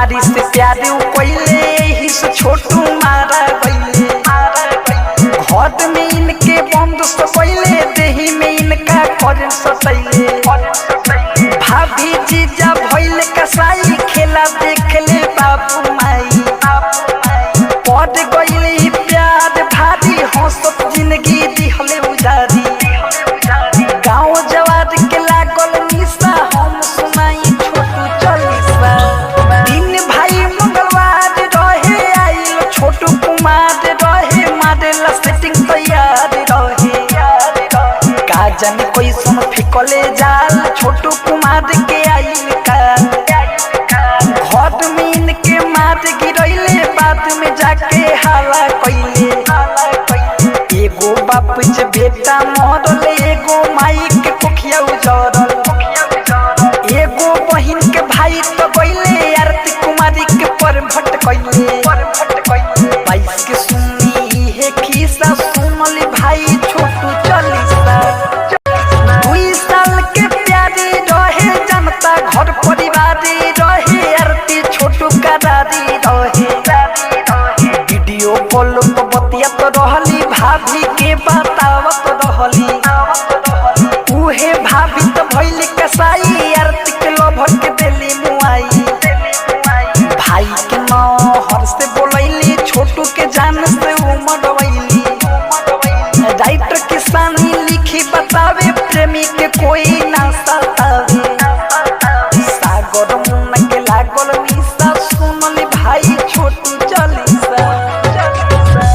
कुमारी से प्यार कोइले यही से छोटू मारा गइले। घर में इनके बंद सपैले देही में इनका करन सतैले। भाभी जीजा भइले कसाई खेला देखले बाबू माई। पद गइले प्यार भारी हंसत जिंदगी दिहले उजारी। गाँव जवार के लागल निशा हम सुनाई छोटू चालीसा। दिन भाई मंगलवार रहे आइल छोटू कुमार रहे मारेला सेटिंग तैयार रहे। का जाने कोई सुन फिकले जाल छोटू कुमार के आइल काल। घर में इनके मार गिरैले बाद में जाके हाला कइले। एगो बाप से बेटा मरल एगो माई के कोखिया उजरल। एगो बहिन के भाई तो गइले आरती कुमारी के पर भट कइले। 22 के सुनी हे खिस्सा सुनली भाई छोटू चालीसा। 2 साल के प्यारी रहे जनता घर परिवार रहे आरती छोटू करारी रहे। वीडियो कॉल पर बतियात रहली भाभी के बतावत रहली। उहे भाभी तो भइली कसाई आरती के लभर के देली मुआई। भाई के नहर से बोलैली छोटू के जान से उमड़वैली। राइटर किसानी लिखी बतावे प्रेमी के कोई ना सतावे। सागर मुन्ना के लागल निशा सुन